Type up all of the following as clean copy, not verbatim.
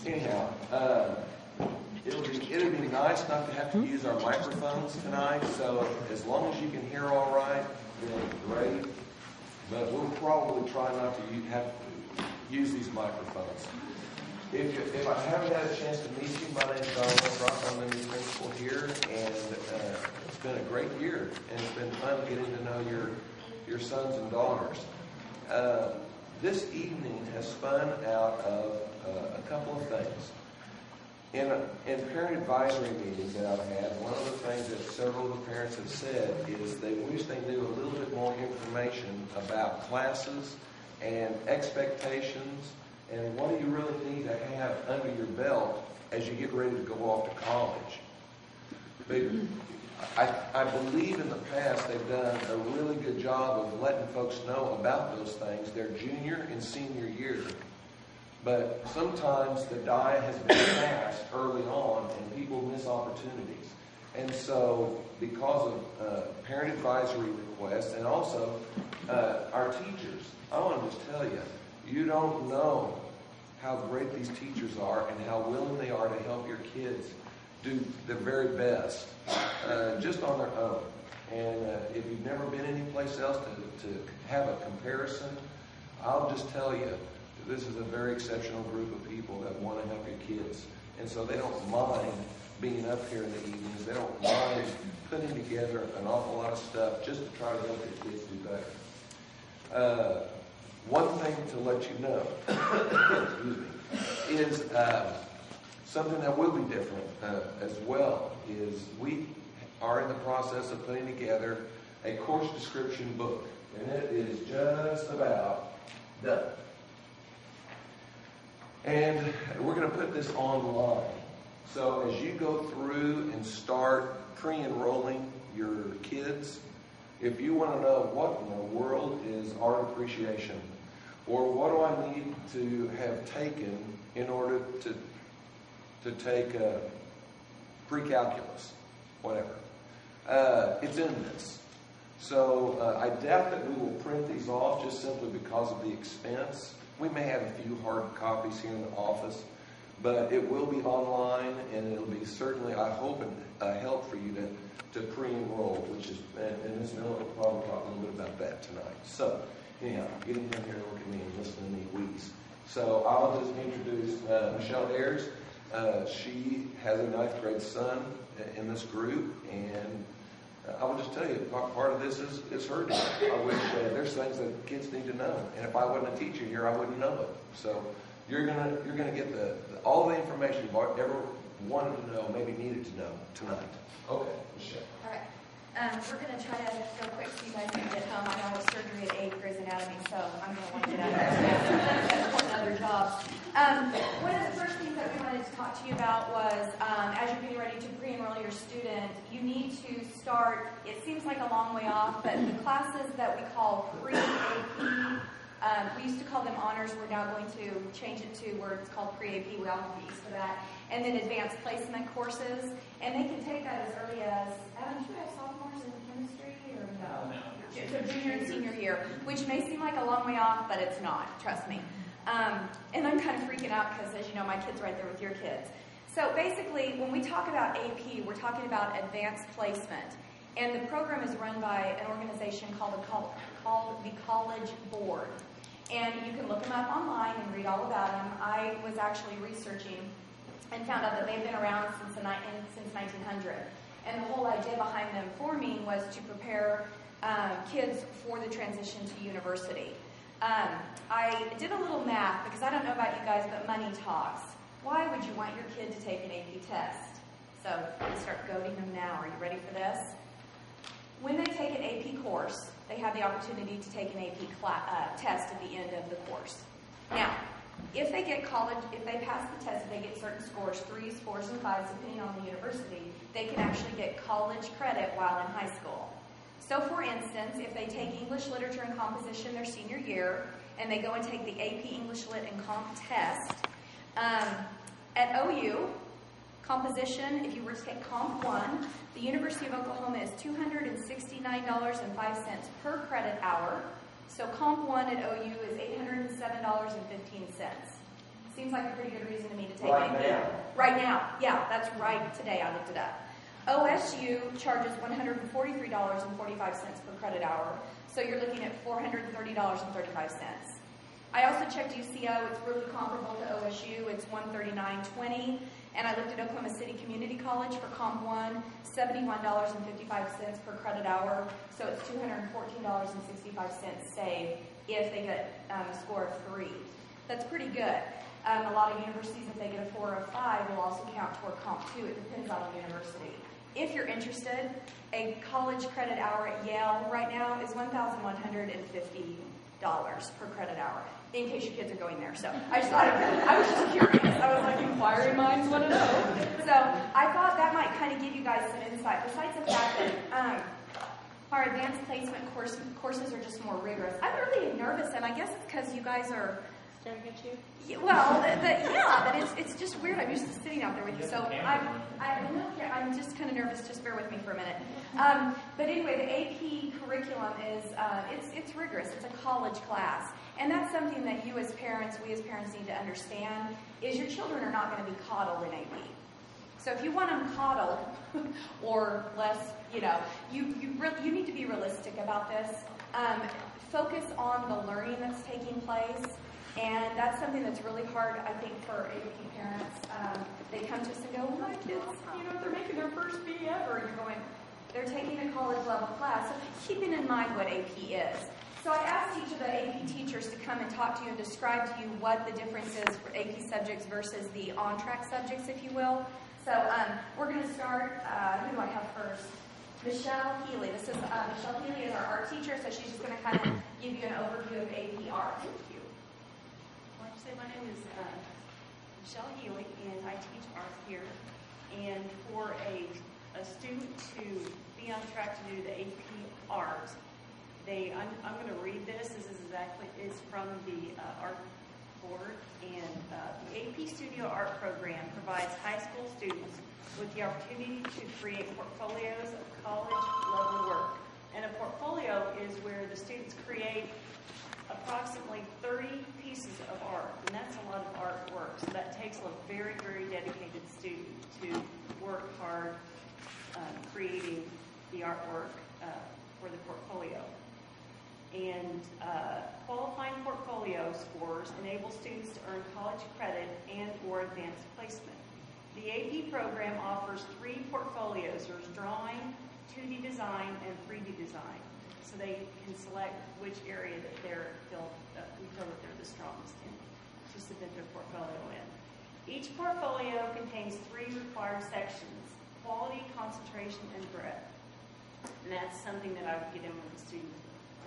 Anyhow, it'll be nice not to have to use our microphones tonight, so as long as you can hear all right, then great. But we'll probably try not to have to use these microphones. If I haven't had a chance to meet you, my name's Donald. I'm the new principal here, and it's been a great year, and it's been fun getting to know your sons and daughters. This evening has spun out of a couple of things. In parent advisory meetings that I've had, one of the things that several of the parents have said is they wish they knew a little bit more information about classes and expectations and what do you really need to have under your belt as you get ready to go off to college. I believe in the past they've done a really good job of letting folks know about those things their junior and senior year. But sometimes the die has been cast early on and people miss opportunities. And so because of parent advisory requests and also our teachers, I want to just tell you, you don't know how great these teachers are and how willing they are to help your kids do their very best just on their own. And if you've never been anyplace else to have a comparison, I'll just tell you, this is a very exceptional group of people that want to help your kids. And so they don't mind being up here in the evenings. They don't mind putting together an awful lot of stuff just to try to help your kids do better. One thing to let you know, excuse me, is something that will be different as well, is we are in the process of putting together a course description book. And it is just about done. And we're going to put this online. So as you go through and start pre-enrolling your kids, if you want to know what in the world is art appreciation, or what do I need to have taken in order to take pre-calculus, whatever, it's in this. So I doubt that we will print these off just simply because of the expense. We may have a few hard copies here in the office, but it will be online, and it'll be certainly, I hope, a help for you to pre-enroll, which is, and Ms. Miller will probably talk a little bit about that tonight. So, anyhow, getting down here and look at me and listen to me wheeze. So I'll just introduce Michelle Ayers. She has a 9th grade son in this group, and I will just tell you, part of this is her deal. I wish there's things that kids need to know, and if I wasn't a teacher here, I wouldn't know it. So you're gonna get all the information you've ever wanted to know, maybe needed to know tonight. Okay, Michelle. All right. We're going to try to go quick so you guys can get home. I know surgery at 8 Grey's Anatomy, so I'm going to want to get out of there. That's another job. One of the first things that we wanted to talk to you about was, as you're getting ready to pre-enroll your student, you need to start, it seems like a long way off, but the classes that we call pre-AP, we used to call them honors. We're now going to change it to where it's called pre-AP. We all have to be used to that. And then advanced placement courses. And they can take that as early as, Adam, do you have sophomores in chemistry or no? So junior and senior year, which may seem like a long way off, but it's not. Trust me. And I'm kind of freaking out because, as you know, my kid's right there with your kids. So basically, when we talk about AP, we're talking about advanced placement. And the program is run by an organization called the College Board. And you can look them up online and read all about them. I was actually researching and found out that they've been around since 1900. And the whole idea behind them forming was to prepare kids for the transition to university. I did a little math because I don't know about you guys, but money talks. Why would you want your kid to take an AP test? So let's start goading them now. Are you ready for this? When they take an AP course, they have the opportunity to take an AP test at the end of the course. Now, if they get college, if they pass the test, if they get certain scores, 3s, 4s, and 5s, depending on the university, they can actually get college credit while in high school. So, for instance, if they take English, Literature, and Composition their senior year, and they go and take the AP English Lit and Comp test, at OU, Composition, if you were to take Comp 1, the University of Oklahoma is $269.05 per credit hour. So Comp 1 at OU is $807.15. Seems like a pretty good reason to me to take Right AP. now. Right now. Yeah, that's right today. I looked it up. OSU charges $143.45 per credit hour. So you're looking at $430.35. I also checked UCO. It's really comparable to OSU. It's $139.20. And I looked at Oklahoma City Community College for Comp 1, $71.55 per credit hour. So it's $214.65 saved if they get a score of 3. That's pretty good. A lot of universities, if they get a 4 or a 5, will also count toward Comp 2. It depends on the university. If you're interested, a college credit hour at Yale right now is $1,150 per credit hour, in case your kids are going there. So I was just curious. I was like, inquiring minds want to know. So I thought that might kind of give you guys some insight. Besides the fact that our advanced placement courses are just more rigorous. I'm really nervous, and I guess it's because you guys are staring at you? Yeah, well, but it's just weird. I'm used to sitting out there with you, so I'm just kind of nervous. Just bear with me for a minute. But anyway, the AP curriculum is it's rigorous. It's a college class, and that's something that we as parents need to understand. Is your children are not going to be coddled in AP. So if you want them coddled or less, you need to be realistic about this. Focus on the learning that's taking place. And that's something that's really hard, I think, for AP parents. They come to us and go, well, my kids, they're making their first B ever. And you're going, they're taking a college level class. So keeping in mind what AP is. So I asked each of the AP teachers to come and talk to you and describe to you what the difference is for AP subjects versus the on-track subjects, if you will. So we're going to start, who do I have first? Michelle Healy. Michelle Healy is our art teacher, so she's just going to kind of give you an overview of AP art. Thank you. My name is Michelle Healy, and I teach art here. And for a student to be on track to do the AP art, I'm going to read this. This is it's from the art board. And the AP Studio Art Program provides high school students with the opportunity to create portfolios of college-level work. And a portfolio is where the students create approximately 30 pieces of art, and that's a lot of artwork. So that takes a very, very dedicated student to work hard creating the artwork for the portfolio. And qualifying portfolio scores enable students to earn college credit and or advanced placement. The AP program offers 3 portfolios. There's drawing, 2D design, and 3D design. So they can select which area that we feel that they're the strongest in to submit their portfolio in. Each portfolio contains 3 required sections: quality, concentration, and breadth. And that's something that I would get in with the student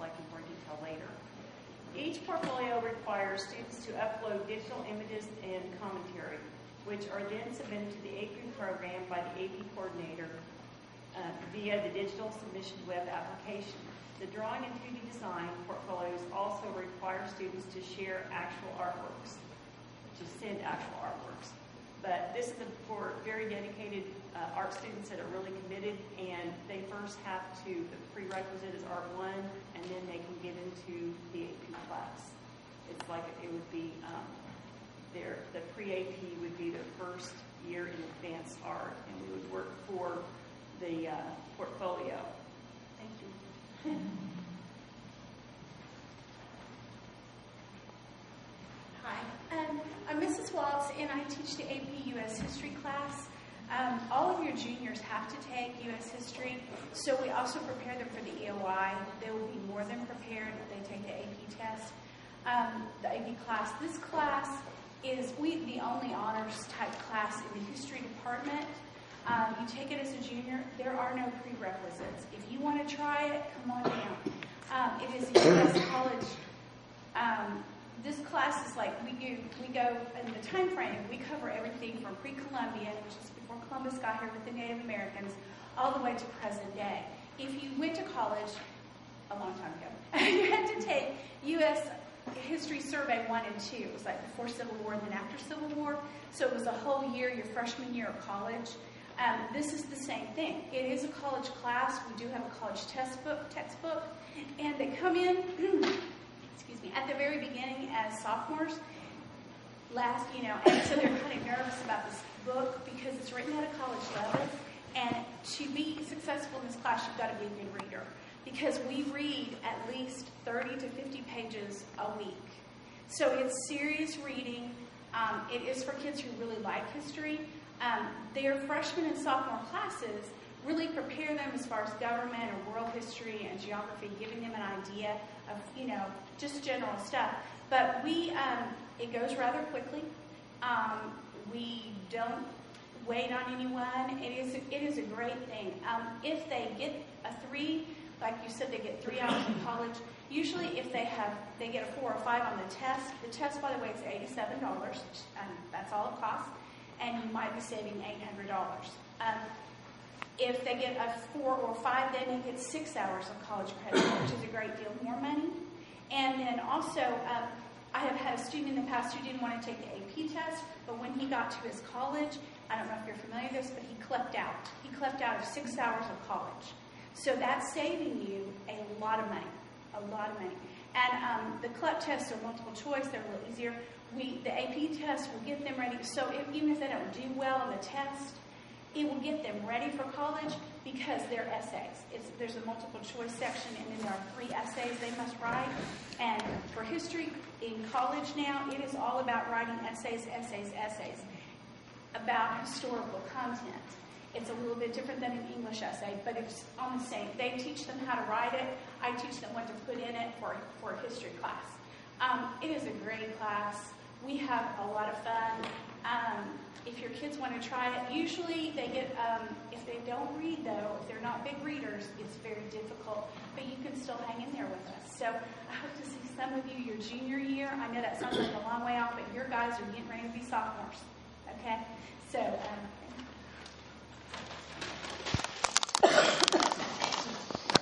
like in more detail later. Each portfolio requires students to upload digital images and commentary, which are then submitted to the AP program by the AP coordinator via the digital submission web application. The drawing and 2D design portfolios also require students to share actual artworks, to send actual artworks. But this is for very dedicated art students that are really committed, and they first have to, the prerequisite is Art 1, and then they can get into the AP class. It's like it would be, the pre-AP would be their first year in advanced art, and we would work for the portfolio. Thank you. Hi, I'm Mrs. Waltz, and I teach the AP U.S. History class. All of your juniors have to take U.S. History, so we also prepare them for the EOI. They will be more than prepared if they take the AP test. The AP class, this class is the only honors type class in the history department. You take it as a junior. There are no prerequisites. If you want to try it, come on down. It is a U.S. college. This class is like we go in the time frame. We cover everything from pre-Columbian, which is before Columbus got here with the Native Americans, all the way to present day. If you went to college a long time ago, you had to take U.S. History Survey 1 and 2. It was like before Civil War and then after Civil War. So it was a whole year, your freshman year of college. This is the same thing. It is a college class. We do have a college textbook, and they come in, excuse me, at the very beginning as sophomores. and so they're kind of nervous about this book because it's written at a college level. And to be successful in this class, you've got to be a good reader because we read at least 30 to 50 pages a week. So it's serious reading. It is for kids who really like history. Their freshman and sophomore classes really prepare them as far as government and world history and geography, giving them an idea of, just general stuff. But it goes rather quickly. We don't wait on anyone. It is a great thing. If they get a 3, like you said, they get 3 hours in college. Usually if they get a 4 or 5 on the test, by the way, is $87, and that's all it costs, and you might be saving $800. If they get a 4 or 5, then they get 6 hours of college credit, which is a great deal more money. And then also, I have had a student in the past who didn't want to take the AP test, but when he got to his college, I don't know if you're familiar with this, but he clept out. He clept out of 6 hours of college. So that's saving you a lot of money, And the CLEP tests are multiple choice. They're a little easier. The AP test will get them ready. So even if they don't do well on the test, it will get them ready for college because they're essays. There's a multiple choice section, and then there are 3 essays they must write. And for history in college now, it is all about writing essays about historical content. It's a little bit different than an English essay, but it's on the same. They teach them how to write it. I teach them what to put in it for a history class. It is a great class. We have a lot of fun. If your kids want to try it, usually they get, if they don't read though, if they're not big readers, it's very difficult, but you can still hang in there with us. So I hope to see some of you your junior year. I know that sounds like a long way off, but your guys are getting ready to be sophomores. Okay? So,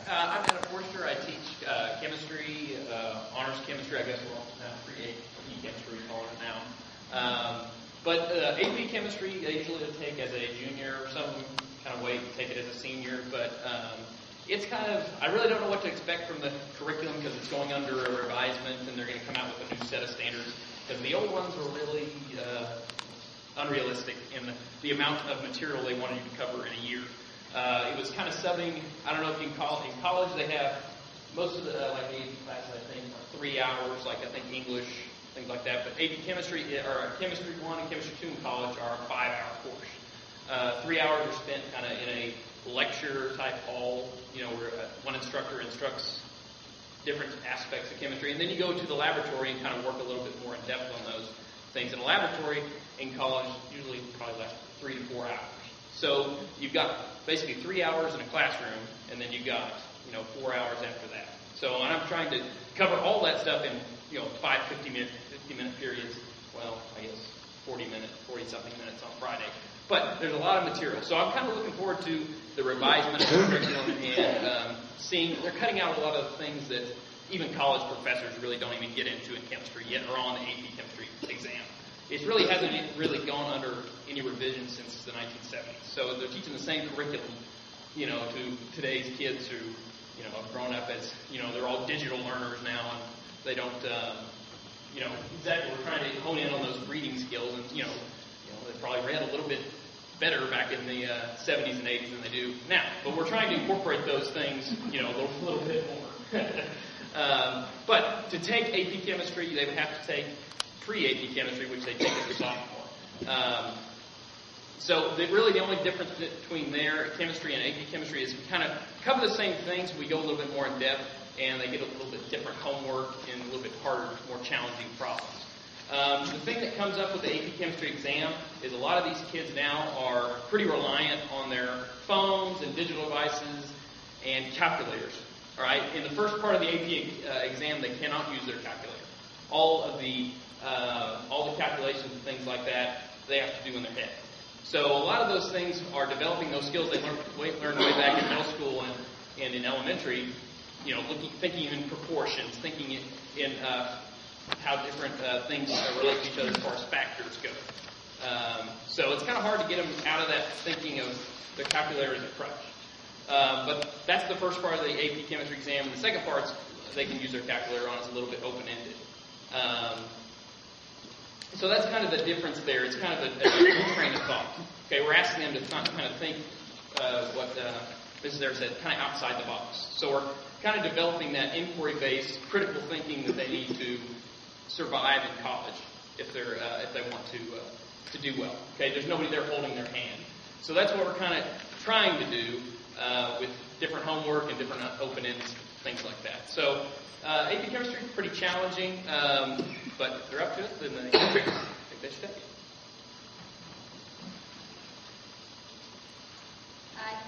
I'm Adam Forster. I teach chemistry, honors chemistry, I guess we'll pre-AP chemistry, we call it now. But AP chemistry, they usually take as a junior. Some kind of wait and take it as a senior. But it's kind of, I really don't know what to expect from the curriculum because it's going under a revisement and they're going to come out with a new set of standards. Because the old ones were really unrealistic in the amount of material they wanted you to cover in a year. It was kind of subbing, I don't know if you can call it, in college they have most of the, like the AP classes, I think, are 3 hours, like I think English, things like that. But AP Chemistry, or Chemistry 1 and Chemistry 2 in college are a 5-hour course. 3 hours are spent kind of in a lecture-type hall, where one instructor instructs different aspects of chemistry. And then you go to the laboratory and kind of work a little bit more in depth on those things. In a laboratory in college usually probably lasts 3 to 4 hours. So you've got basically 3 hours in a classroom, and then you've got 4 hours after that. So I'm trying to cover all that stuff in 5 50-minute periods. Well, I guess 40-something minutes on Friday. But there's a lot of material. So I'm kind of looking forward to the revisement of the curriculum and seeing they're cutting out a lot of things that even college professors really don't even get into in chemistry yet or on the AP chemistry exam. It really hasn't really gone under any revision since the 1970s. So they're teaching the same curriculum, to today's kids who, have grown up as, they're all digital learners now, and they don't, exactly, we're trying to hone in on those reading skills, and, they probably read a little bit better back in the 70s and 80s than they do now. But we're trying to incorporate those things, a little bit more. But to take AP Chemistry, they would have to take Pre-AP Chemistry, which they take as a sophomore. So really the only difference between their chemistry and AP Chemistry is we kind of cover the same things. We go a little bit more in depth, and they get a little bit different homework and a little bit harder, more challenging problems. The thing that comes up with the AP Chemistry exam is a lot of these kids now are pretty reliant on their phones and digital devices and calculators. All right, in the first part of the AP exam, they cannot use their calculator. All the calculations and things like that, they have to do in their head. So a lot of those things are developing those skills they learned way back in middle school and in elementary. Thinking in proportions, thinking in how different things relate to each other as far as factors go. So it's kind of hard to get them out of that thinking of the calculator as a crutch. But that's the first part of the AP Chemistry exam. And the second part, they can use their calculator on, is a little bit open-ended. So that's kind of the difference there. It's kind of a different train of thought. Okay, we're asking them to kind of think what Mrs. there said, kind of outside the box. So we're kind of developing that inquiry-based, critical thinking that they need to survive in college if they want to do well. Okay, there's nobody there holding their hand. So that's what we're kind of trying to do with different homework and different open-ends, things like that. So AP Chemistry is pretty challenging, but they're up to it, and I think they should take it. Hi,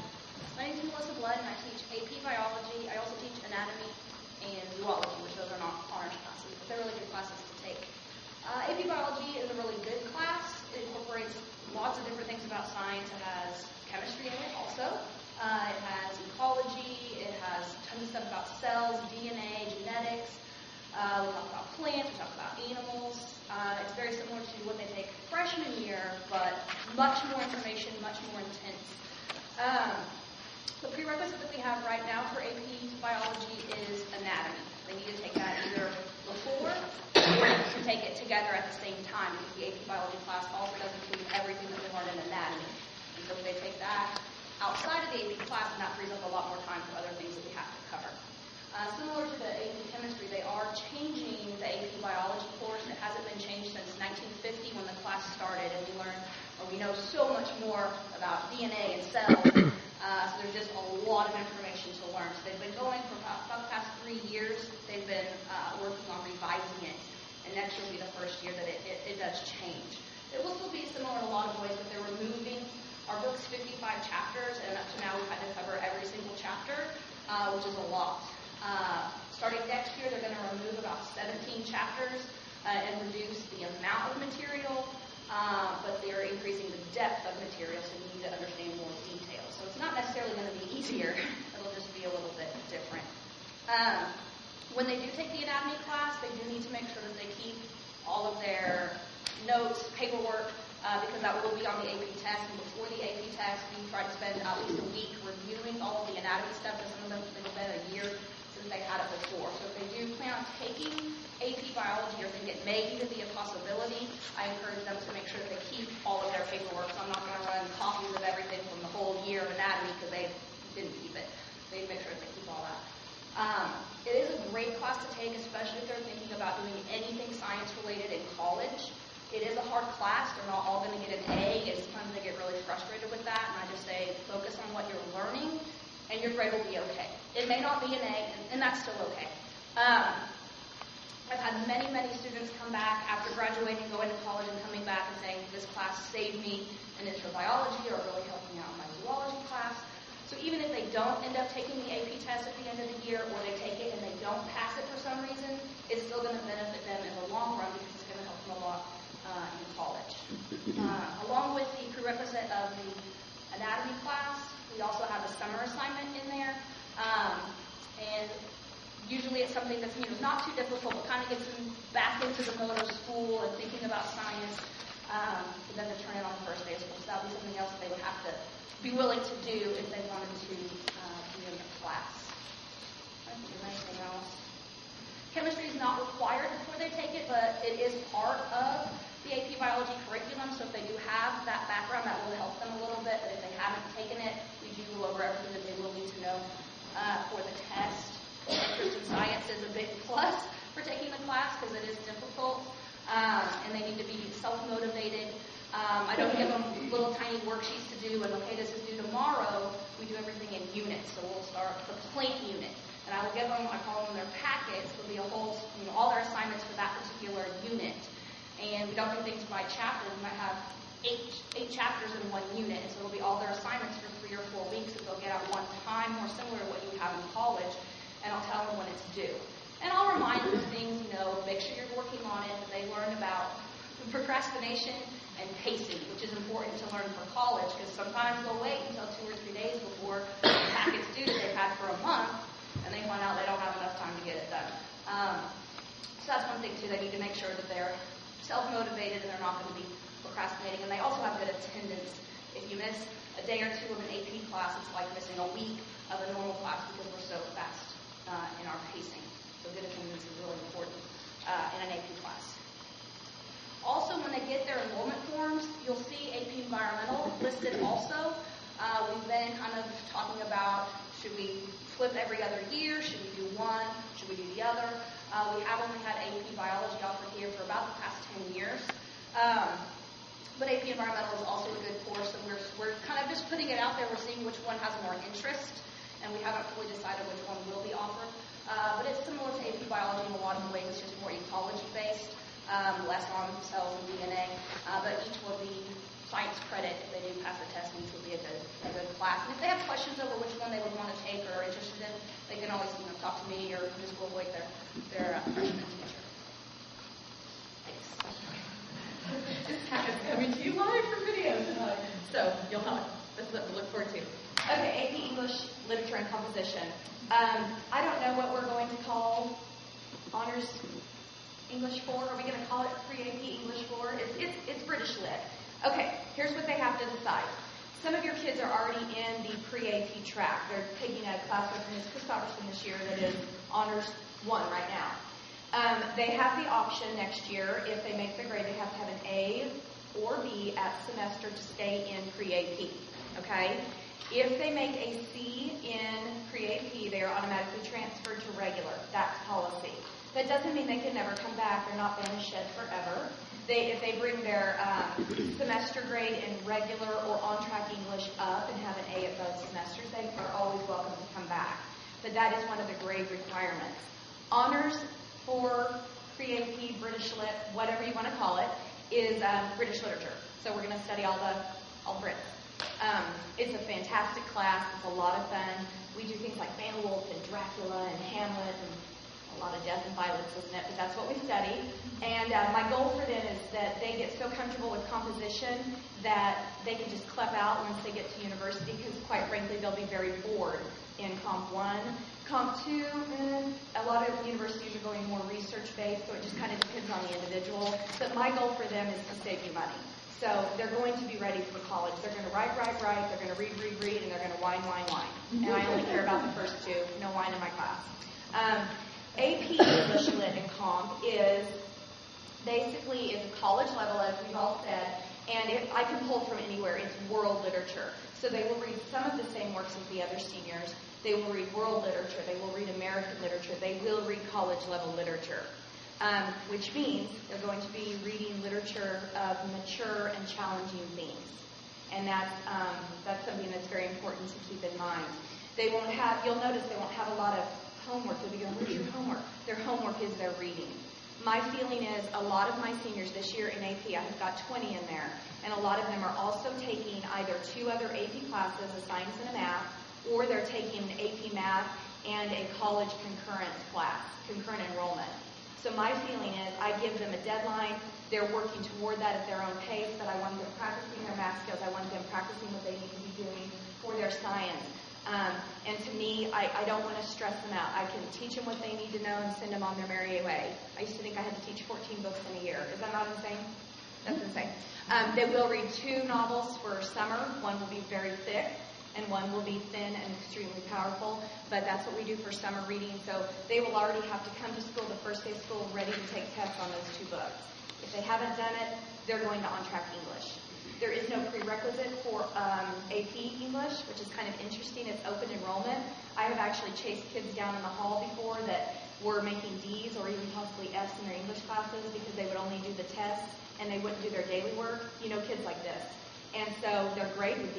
my name is Melissa Blood, and I teach AP Biology. I also teach Anatomy and Zoology, which those are not honors classes, but they're really good classes to take. AP Biology is a really good class. It incorporates lots of different things about science. It has chemistry in it also. It has ecology. It has tons of stuff about cells, DNA, genetics. We talk about plants. We talk about animals. It's very similar to what they take freshman year, but much more information, much more intense. The prerequisite that we have right now for AP Biology is anatomy. They need to take that either before or to take it together at the same time, because the AP Biology class also does include everything that we learn in anatomy. And so they take that outside of the AP class, and that frees up a lot more time for other things that we have to cover. Similar to the AP Chemistry, they are changing the AP Biology course. It hasn't been changed since 1950 when the class started, and we know so much more about DNA and cells. So there's just a lot of information to learn. So they've been going for about the past 3 years. They've been working on revising it, and next year will be the first year that it does change. It will still be similar in a lot of ways, but they're removing our book's 55 chapters, and up to now we've had to cover every single chapter, which is a lot. Starting next year, they're going to remove about 17 chapters and reduce the amount of material, but they're increasing the depth of material, so you need to understand more details. So it's not necessarily going to be easier. It'll just be a little bit different. When they do take the anatomy class, they do need to make sure that they keep all of their notes, paperwork, because that will be on the AP test. And before the AP test, we try to spend at least a week reviewing all of the anatomy stuff, because some of them it's been a year since they had it before. So if they do plan on taking AP Biology, or think it may even be a possibility, I encourage them to make sure that they keep all of their paperwork. So I'm not going to run copies of everything from the whole year of anatomy because they didn't keep it. They make sure that they keep all that. It is a great class to take, especially if they're thinking about doing anything science-related in college. It is a hard class. They're not all going to get an A, and sometimes they get really frustrated with that, and I just say focus on what you're learning, and your grade will be okay. It may not be an A, and that's still okay. I've had many, many students come back after graduating, going to college, and coming back and saying, this class saved me in intro biology, or really helped me out in my zoology class. So even if they don't end up taking the AP test at the end of the year, or they take it and they don't pass it for some reason, it's still going to benefit them in the long run, because it's going to help them a lot in college. Along with the prerequisite of the anatomy class, we also have a summer assignment in there. And usually it's something that's not too difficult, but kind of gets them back into the mode of school and thinking about science, for them to turn it on the first day of school. So that would be something else that they would have to be willing to do if they wanted to be in the class. Is there anything else? Chemistry is not required before they take it, but it is part of the AP Biology curriculum, so if they do have that background, that will help them a little bit, but if they haven't taken it, we do go over everything that they will need to know for the test. Interest in science is a big plus for taking the class, because it is difficult, and they need to be self-motivated. I don't give them little tiny worksheets to do, and okay, this is due tomorrow. We do everything in units, so we'll start the plant unit. And I will give them, I call them their packets. There'll be a whole, all their assignments for that particular unit. And we don't do things by chapter. We might have eight chapters in one unit. And so it'll be all their assignments for 3 or 4 weeks that they'll get at one time, more similar to what you would have in college. And I'll tell them when it's due. And I'll remind them of things, make sure you're working on it. They learn about procrastination and pacing, which is important to learn for college, because sometimes they'll wait until 2 or 3 days before the packet's due that they've had for a month, and they find out they don't have enough time to get it done. So that's one thing, too. They need to make sure that they're self-motivated and they're not going to be procrastinating. And they also have good attendance. If you miss a day or two of an AP class, it's like missing a week of a normal class, because we're so fast in our pacing. So good attendance is really important in an AP class. Also, when they get their enrollment forms, you'll see AP Environmental listed also. We've been kind of talking about, should we flip every other year? Should we do one? Should we do the other? We have only had AP Biology offered here for about the past 10 years. But AP Environmental is also a good course, and we're kind of just putting it out there. We're seeing which one has more interest, and we haven't fully decided which one will be offered. But it's similar to AP Biology in a lot of ways. It's just more ecology-based, less on cells and DNA. But each will be science credit if they do pass the test, and each will be a good class. And if they have questions over which one they would want to take or are interested in, they can always talk to me or Ms. Woolwick, their freshman teacher. Thanks. This is coming to you live from video tonight. So you'll have it. That's what we look forward to. Okay, AP English, Literature, and Composition. I don't know what we're going to call Honors English 4. Are we going to call it Pre-AP English 4? It's British Lit. Okay, here's what they have to decide. Some of your kids are already in the Pre-AP track. They're taking a class with Ms. Christopherson this year that is Honors 1 right now. They have the option next year, if they make the grade, they have to have an A or B at semester to stay in Pre-AP. Okay? If they make a C in Pre-AP, they are automatically transferred to regular. That's policy. That doesn't mean they can never come back. They're not banished forever. If they bring their semester grade in regular or on-track English up and have an A at both semesters, they are always welcome to come back. But that is one of the grade requirements. Honors for Pre-AP, British Lit, whatever you want to call it, is British literature. So we're going to study all Brits. It's a fantastic class. It's a lot of fun. We do things like Beowulf and Dracula and Hamlet and a lot of death and violence, isn't it? But that's what we study. And my goal for them is that they get so comfortable with composition that they can just clep out once they get to university, because quite frankly, they'll be very bored in Comp 1. Comp 2, a lot of universities are going more research-based, so it just kind of depends on the individual. But my goal for them is to save you money. So they're going to be ready for college. They're going to write. They're going to read, and they're going to whine. And I only care about the first two. No whine in my class. AP English Lit and Comp is basically a college level, as we've all said, and I can pull from anywhere. It's world literature. So they will read some of the same works as the other seniors. They will read world literature. They will read American literature. They will read college level literature, which means they're going to be reading literature of mature and challenging themes. And that's something that's very important to keep in mind. You'll notice they won't have a lot of homework. You'll be going, where's your homework? Their homework is their reading. My feeling is a lot of my seniors this year in AP, I have got 20 in there, and a lot of them are also taking either 2 other AP classes, a science and a math, or they're taking an AP math and a college concurrent class, concurrent enrollment. So my feeling is I give them a deadline. They're working toward that at their own pace, but I want them practicing their math skills. I want them practicing what they need to be doing for their science. And to me, I don't want to stress them out. I can teach them what they need to know and send them on their merry way. I used to think I had to teach 14 books in a year. Is that not insane? That's insane. They will read 2 novels for summer. One will be very thick, and one will be thin and extremely powerful. But that's what we do for summer reading. So they will already have to come to school the first day of school ready to take tests on those 2 books. If they haven't done it, they're going to on-track English. There is no prerequisite for AP English, which is kind of interesting. It's open enrollment. I have actually chased kids down in the hall before that were making D's or even possibly F's in their English classes because they would only do the tests and they wouldn't do their daily work. You know, kids like this. And so their grade would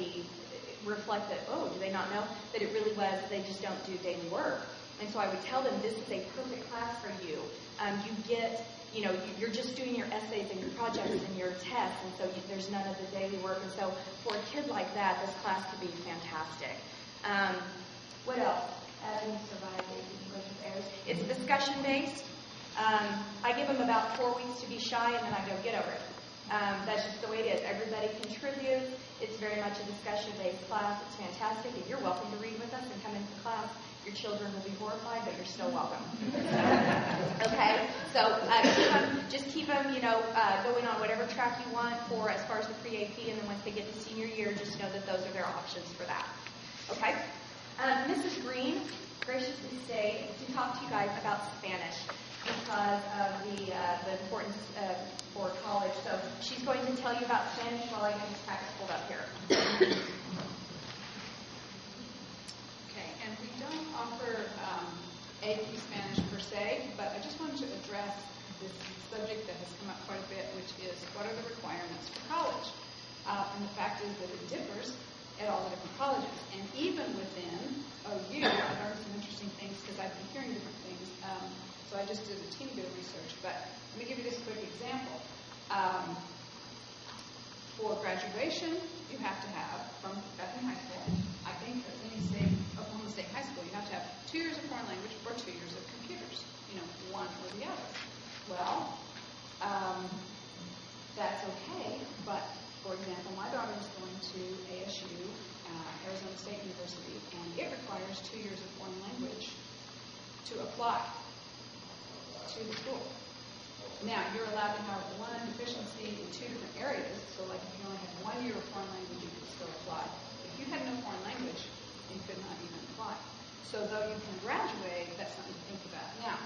reflect that, oh, do they not know that it really was they just don't do daily work. And so I would tell them this is a perfect class for you. You're just doing your essays and your projects and your tests, and so there's none of the daily work. And so for a kid like that, this class could be fantastic. What else? Adding survived English affairs. It's discussion-based. I give them about 4 weeks to be shy, and then I go, get over it. That's just the way it is. Everybody contributes. It's very much a discussion-based class. It's fantastic, and you're welcome to read with us and come into class. Your children will be horrified, but you're still welcome. Okay? So just keep them, going on whatever track you want for as far as the pre-AP, and then once they get to senior year, just know that those are their options for that. Okay? Mrs. Green graciously stayed to talk to you guys about Spanish. because of the importance for college. So she's going to tell you about Spanish while I get these packets pulled up here. Okay, and we don't offer AP Spanish per se, but I just wanted to address this subject that has come up quite a bit, which is what are the requirements for college? And the fact is that it differs at all the different colleges. And even within OU, I learned some interesting things because I've been hearing different things. So I just did a teeny bit of research. But let me give you this quick example. For graduation, you have to have, from Bethany High School, I think at any state, Oklahoma State High School, you have to have 2 years of foreign language or 2 years of computers. One or the other. Well, that's okay, but for example, my daughter is going to ASU, Arizona State University, and it requires 2 years of foreign language to apply to the school. Now, you're allowed to have one deficiency in 2 different areas, so like if you only had 1 year of foreign language, you could still apply. If you had no foreign language, you could not even apply. So though you can graduate, that's something to think about. Now,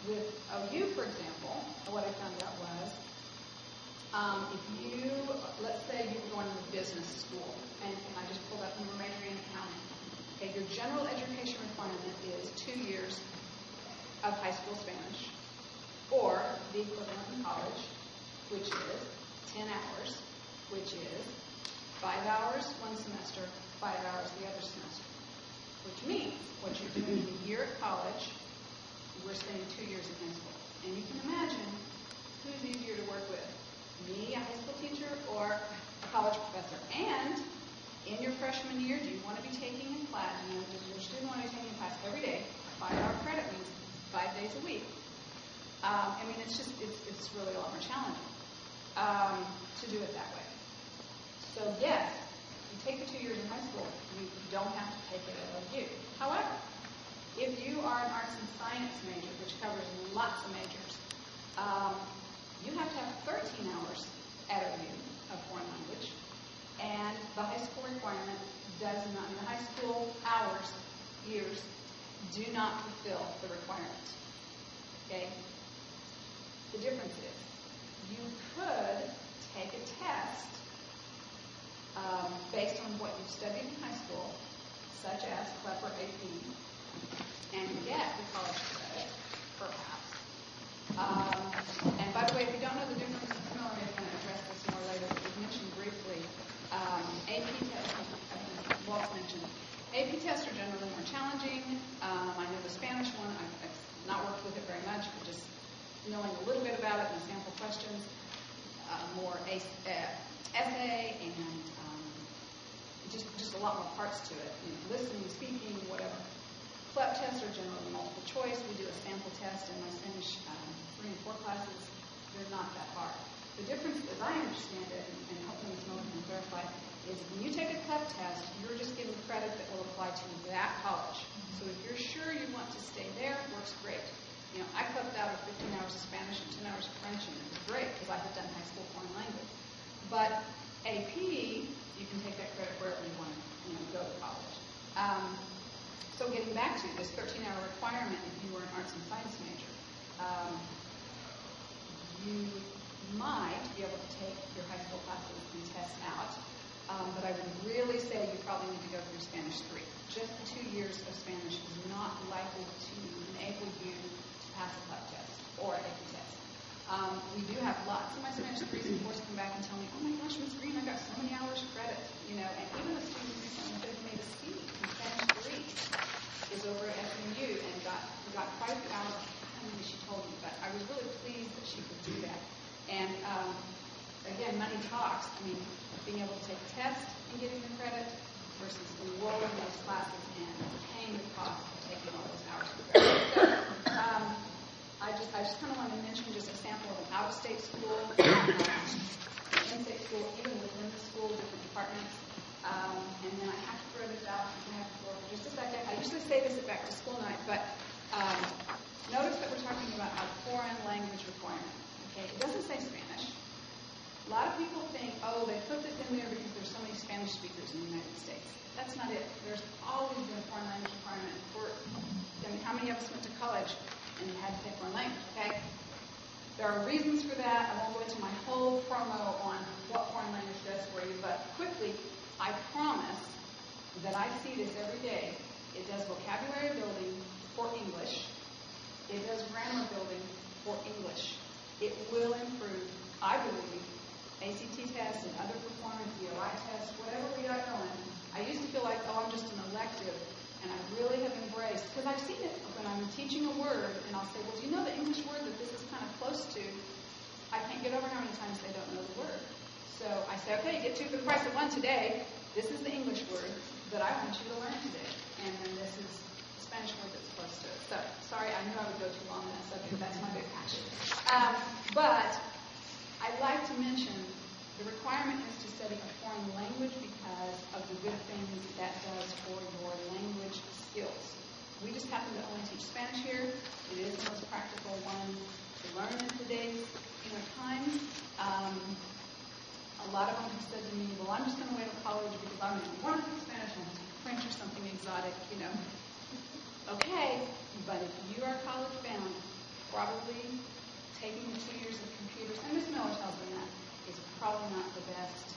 with OU, for example, what I found out was, if you, let's say you were going to a business school, and I just pulled up, and you were majoring in accounting. Okay, your general education requirement is 2 years of high school Spanish, or the equivalent in college, which is 10 hours, which is 5 hours one semester, 5 hours the other semester. Which means what you're doing a year at college, we're saying 2 years in high school. And you can imagine who's easier to work with, me, a high school teacher, or a college professor. And in your freshman year, do you want to be taking a class? Does your student want to be taking a class every day? 5-hour credit means 5 days a week. It's really a lot more challenging to do it that way. So yes, you take the 2 years in high school, you don't have to take it at OU. However, if you are an arts and science major, which covers lots of majors, you have to have 13 hours at OU of foreign language, and the high school requirement does not, the high school hours, years, do not fulfill the requirement. Okay? The difference is, you could take a test based on what you've studied in high school, such as CLEP or AP, and get the college credit, perhaps. And by the way, if you don't know the difference, I'm going to address this more later, but we've mentioned briefly, AP tests, Walt mentioned, AP tests are generally more challenging. I know the Spanish one, I've not worked with it very much, but just knowing a little bit about it and sample questions, more essay and just a lot more parts to it. Listening, speaking, whatever. CLEP tests are generally multiple choice. We do a sample test in my Spanish 3 and 4 classes. They're not that hard. The difference, as I understand it, and hopefully Ms. Miller can verify, is when you take a CLEP test, you're just given credit that will apply to that college. So if you're sure you want to stay there, it works great. I CLEP'd out of 15 hours of Spanish and 10 hours of French, and it was great because I had done high school foreign language. But AP, you can take that credit wherever you want to go to college. So getting back to this 13-hour requirement, if you were an arts and science major, you might be able to take your high school classes and tests out, but I would really say you probably need to go through Spanish 3. Just 2 years of Spanish is not likely to enable you to pass a CLEP test or AP test. We do have lots of my Spanish 3s and 4s come back and tell me, oh my gosh, Ms. Green, I got so many hours of credit. And even the student recently that made a C in Spanish 3 is over at SMU and got quite a few hours. I don't know how many she told me, but I was really pleased that she could do that. And again, money talks. Being able to take a test and getting the credit versus enrolling in those classes and paying the cost of taking all those hours of credit. So I just kind of want to mention just a sample of an out-of-state school, in-state school, even within the school, different departments. And then I have to throw this out for just a second. I usually say this at back to school night, but notice that we're talking about our foreign language requirement. Okay, it doesn't say Spanish. A lot of people think, they put this in there because there's so many Spanish speakers in the United States. That's not it. There's always been a foreign language requirement. How many of us went to college and you had to take foreign language, okay? There are reasons for that. I won't go into my whole promo on what foreign language does for you, but quickly, I promise that I see this every day. It does vocabulary building for English. It does grammar building for English. It will improve, I believe, ACT tests and other performance, DOI tests, whatever we got going. I used to feel like, oh, I'm just an elective, and I really have embraced, because I've seen it when I'm teaching a word, and I'll say, well, do you know the English word that this is kind of close to? I can't get over how many times they don't know the word. So I say, okay, you get 2 for the price of 1 today. This is the English word that I want you to learn today. And then this is the Spanish word that's close to it. So, sorry, I knew I would go too long on that subject. That's my big passion. But I'd like to mention the requirement is to study a foreign language because of the good things that does for your language skills. We just happen to only teach Spanish here. It is the most practical one to learn in today's time. A lot of them have said to me, well, I'm just going to wait till college because I'm going to want to speak Spanish or French or something exotic, Okay, but if you are college bound, probably taking the 2 years of computers, and Ms. Miller tells me that, is probably not the best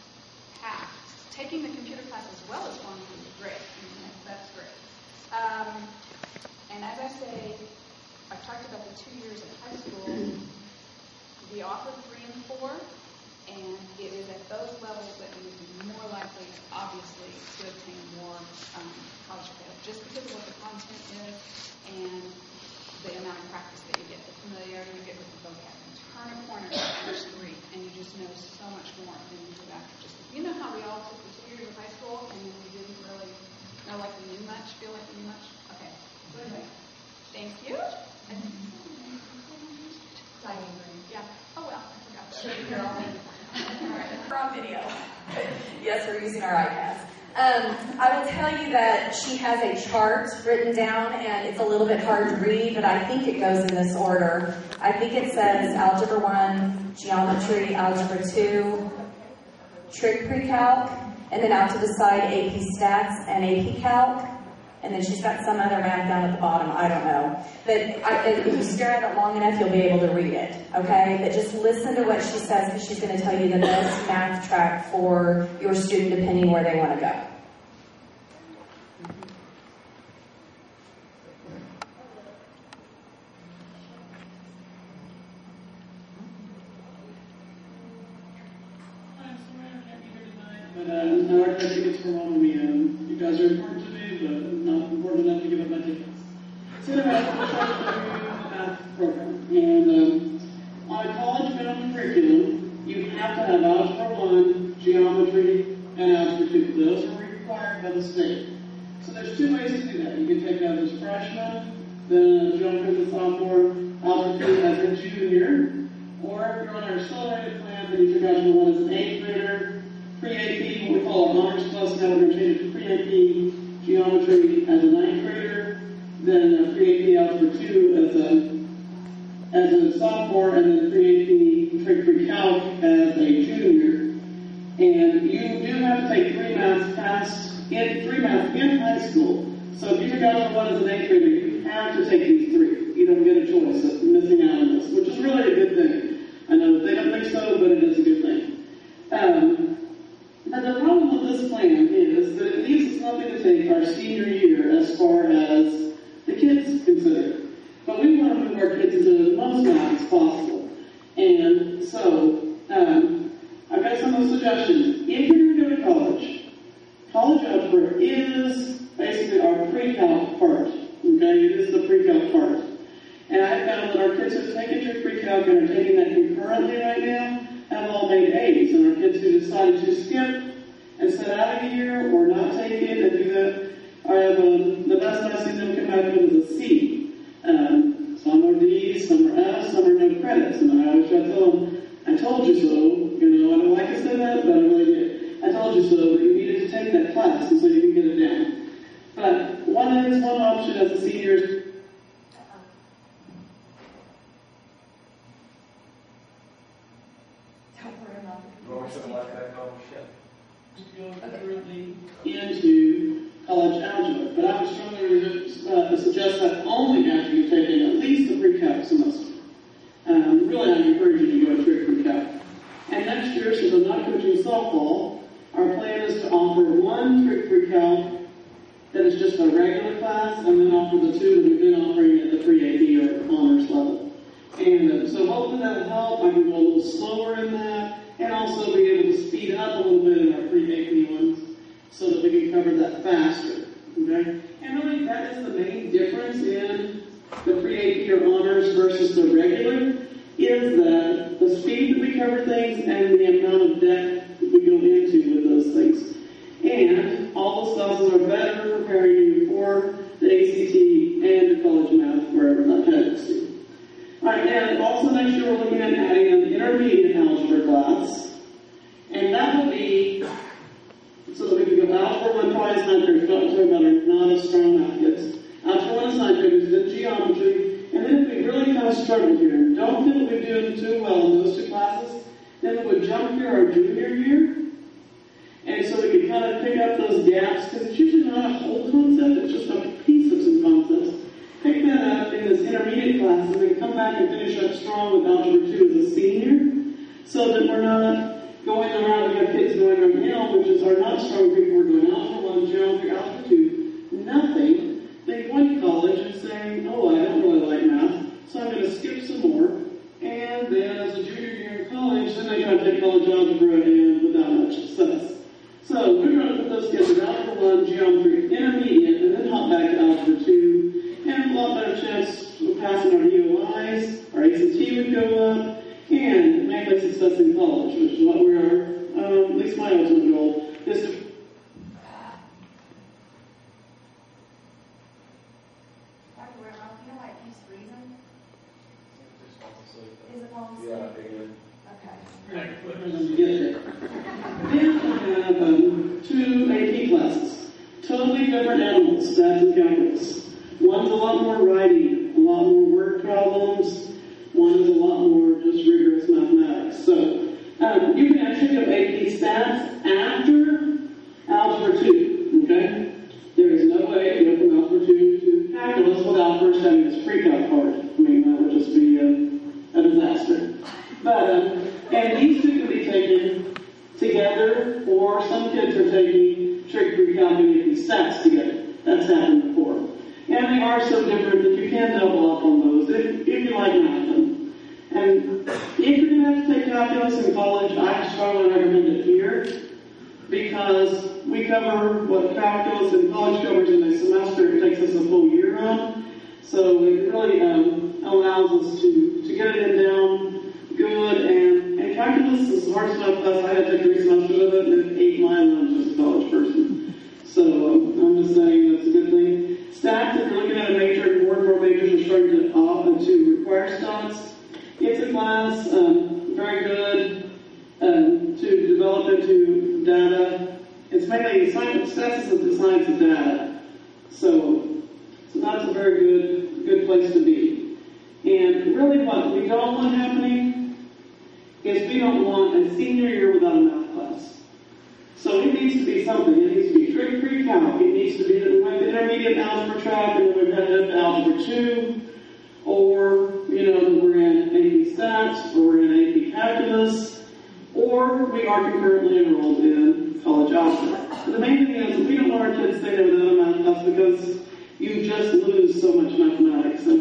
path. Taking the computer class as well as one would be great. That's great. And as I say, I've talked about the 2 years of high school. We offer 3 and 4, and it is at those levels that you would be more likely, obviously, to obtain more college credit, just because of what the content is and the amount of practice that you get, the familiarity you get with the vocab. You turn a corner to Spanish 3, and you just know so much more than you do after just. You know how we all took the 2 years of high school, and then we didn't really know like we knew much, feel like we knew much? Okay. So anyway, thank you. Yeah. Oh, well, I forgot that. We're on video. Yes, we're using our iPads. I will tell you that she has a chart written down, and it's a little bit hard to read, but I think it goes in this order. I think it says Algebra 1, Geometry, Algebra 2, Trig Pre-Calc, and then out to the side AP Stats and AP Calc. And then she's got some other math down at the bottom. I don't know. But if you stare at it long enough, you'll be able to read it. Okay? But just listen to what she says, because she's going to tell you the best math track for your student, depending where they want to go. But our tickets for home, you guys are important to me, but not important enough to give up my tickets. So anyway, I'm going to try to do the math program. And on a college minimum curriculum, you have to have Algebra 1, Geometry, and Algebra 2. Those are required by the state. So there's 2 ways to do that. You can take that as freshman, then jump into sophomore, Algebra 2 as a junior, or if you're on our accelerated plan, then you took Algebra 1 as an 8th grader, Pre-AP, what we call our honors plus, now we're going to change it to Pre-AP Geometry as a 9th grader, then Pre-AP Algebra 2 as a sophomore, and then Pre-AP Trig Pre-Calc as a junior. And you do have to take 3 math in high school. So if you took Algebra 1 as an 8th grader, you have to take these 3. You don't get a choice of missing out on this, which is really a good thing. I know that they don't think so, but it is a good thing. But the problem with this plan is that it leaves us nothing to take our senior year as far as the kids consider. But we want to move our kids into the most math as possible. And so, I've got some of the suggestions. If you're going to go to college algebra is basically our pre-calc part. Okay, it is the pre-calc part. And I found that our kids who have taken your pre-calc and are taking that concurrently right now have all made A's, and our kids who decided to skip and sit out a year or not take it and do that, the best I've seen them come back with is a C. Some are D's, some are F's, some are no credits, and I always try to tell them, I told you so. I don't like to say that, but I really did. I told you so, but you needed to take that class, and so you can get it down. But one option as a senior is to go currently into college algebra. But I would strongly suggest that only after you've taken at least the pre-calc semester. Really, I encourage you to go through pre-calc. And next year, since I'm not coaching softball, our plan is to offer one pre-calc that is just a regular class, and then offer the two that we've been offering at the pre-AP or honors level. And so hopefully that'll help. I can go a little slower in that, and also be able to speed up a little bit in our pre-AP ones so that we can cover that faster. Okay? And really, that is the main difference in the pre-AP or honors versus the regular, is that the speed that we cover things and the amount of depth that we go into with those things. And all those classes are better for preparing you for the ACT and the college math, wherever that heads to. Alright, and also next year we're looking at adding an intermediate algebra class. And that will be so that we can go algebra 1 probably assigned groups, talking about are not as strong math kids. Algebra 1 assigned groups, then geometry. And then if we really kind of struggle here, and don't feel that we're doing too well in those two classes, then we would jump here our junior year. And so we could kind of pick up those gaps, because it's usually not a whole concept, it's just a piece of some concepts. Pick that up in this intermediate class, and then come back and finish up strong with Algebra 2 as a senior, so that we're not going around, we have kids going around now, which is our not strong group, we're doing Algebra 1, Geometry, Algebra 2, nothing. They go to college and saying, oh, I don't really like math, so I'm going to skip some more. And then as a junior year in college, then they try to take college algebra and without much success. So we're going to put those kids in Algebra 1, Geometry, Intermediate, and then hop back to Algebra 2. And a lot better chance of passing our EOIs, our ACT would go up, and make that success in college, which is what we're, at least my ultimate goal, is to Is it long? Yeah, again. Okay. to get there. Then we have 2 AP classes. Totally different animals, stats and calculus. One's a lot more writing, a lot more word problems. One is a lot more just rigorous mathematics. So you can actually do AP stats after Algebra 2, okay? There is no way to go from Algebra 2 to calculus without first having this pre-calc part. I mean, that would just be a disaster. But, and these two can be taken together, or some kids are taking trig pre-calc and AP stats together. That's happened before. And they are so different that you can double up on those if you like math. And if you're going to have to take calculus in college, I strongly recommend it here, because we cover what calculus in college covers in a semester. It takes us a full year on. So it really allows us to get it in down good. And calculus is the hardest math class. I had to take 3 semesters of it, and it ate my lunch as a college person. So I'm just saying that's a good thing. Stats, if you're looking at a major, and more and more majors are starting to require stats. It's a class very good to develop into data. It's mainly science. Stats is the science of data. So that's a very good place to be. And really, what we don't want happening is we don't want a senior year without a math class. So it needs to be something. It needs to be trig pre-calc. It needs to be that we went to intermediate algebra track and then we've headed up to algebra 2, or that we're in AP stats, or we're in AP calculus, or we are concurrently enrolled in college algebra. But the main thing is that we don't want our kids staying there without a math class, because you just lose so much mathematics. And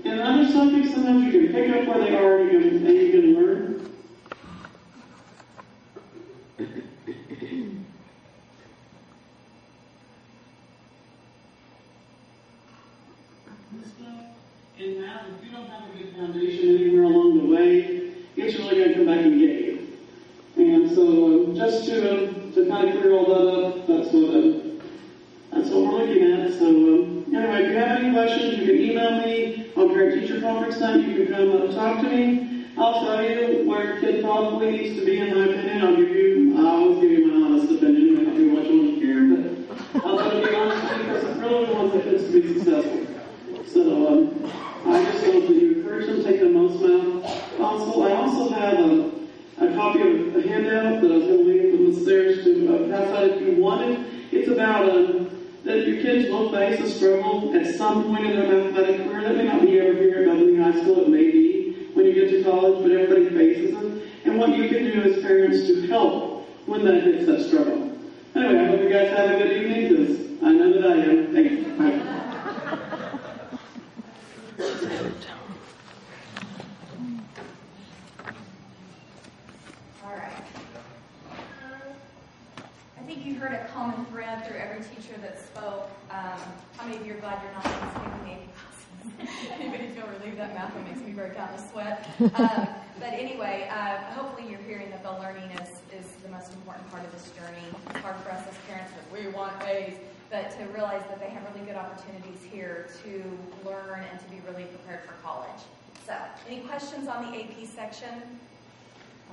in other subjects, sometimes you can pick up where they are and you can learn. In math, if you don't have a good foundation anywhere along the way, it's really going to come back and get you. And so, just to kind of clear all that up, that's what we're looking at. So, anyway, if you have any questions, you can email me on Parent Teacher Conference time. You can come talk to me. I'll tell you where your kid probably needs to be, in my opinion. I always give you my honest opinion. I don't know what you want to hear, but I'll tell you honestly, because I really want the kids to be successful. So, I just hope that you encourage them to take the most math possible. I also have a copy of a handout that I was going to leave with the stairs to pass out if you wanted. It's about that your kids will face a struggle at some point in their mathematics career. That may not be ever here at Bethany High School. It may be when you get to college, but everybody faces it. And what you can do as parents to help when that hits that struggle. Anyway, I hope you guys have a good evening, because I know that I am. Thank you. Bye. All right. I think you heard a common thread through every teacher that spoke. How many of you are glad you're not taking AP classes? Anybody feel relieved? That math one makes me break out in a sweat. But anyway, hopefully you're hearing that the learning is the most important part of this journey. It's hard for us as parents that we want A's, but to realize that they have really good opportunities here to learn and to be really prepared for college. So, any questions on the AP section?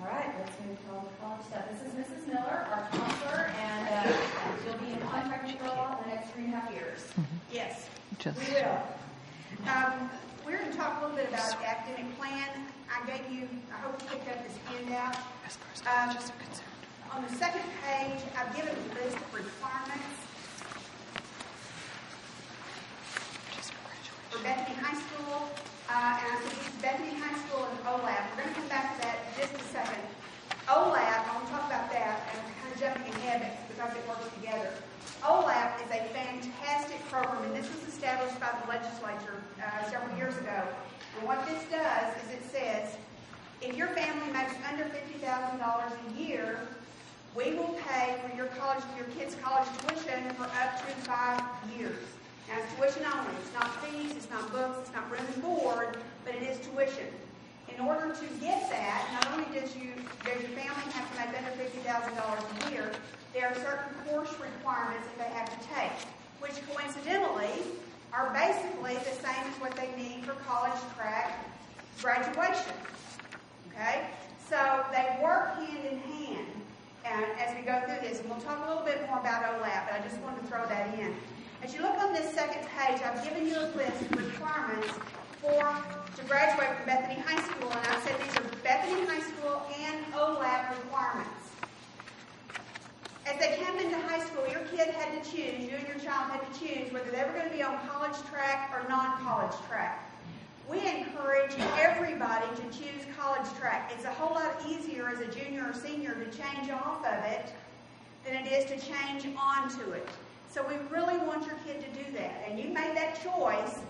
All right, let's move to all the college stuff. This is Mrs. Miller, our counselor, and she'll be in contact with you all in the next 3.5 years. Yes, we will. We're going to talk a little bit about the academic plan. I hope you picked up this handout. On the second page, I've given a list of requirements for Bethany High School. And I said use Bethany High School and OLAP. We're going to come back to that in just a second. OLAP, I want to talk about that, and I'm kind of jumping ahead because it works together. OLAP is a fantastic program, and this was established by the legislature several years ago. And what this does is it says, if your family makes under $50,000 a year, we will pay for your kids' college tuition for up to 5 years. Now, it's tuition only. It's not fees, it's not books, it's not room and board, but it is tuition. In order to get that, not only does your family have to make under $50,000 a year, there are certain course requirements that they have to take, which coincidentally are basically the same as what they need for college track graduation. Okay? So they work hand in hand as we go through this. And we'll talk a little bit more about OLAP, but I just wanted to throw that in. As you look on this second page, I've given you a list of requirements to graduate from Bethany High School, and I've said these are Bethany High School and OLAP requirements. As they came into high school, your kid had to choose, you and your child had to choose whether they were going to be on college track or non-college track. We encourage everybody to choose college track. It's a whole lot easier as a junior or senior to change off of it than it is to change onto it. So we really want your kid to do that. And you made that choice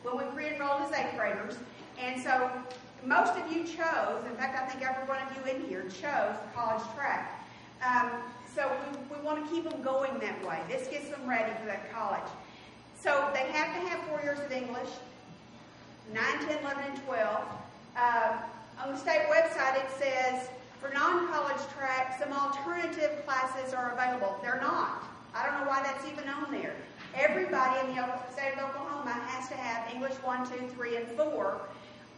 when we pre-enrolled as 8th graders. And so most of you chose, in fact, I think every one of you in here chose college track. So we want to keep them going that way. This gets them ready for that college. So they have to have 4 years of English, 9, 10, 11, and 12. On the state website it says, for non-college track, some alternative classes are available. They're not. I don't know why that's even on there. Everybody in the state of Oklahoma has to have English 1, 2, 3, and 4,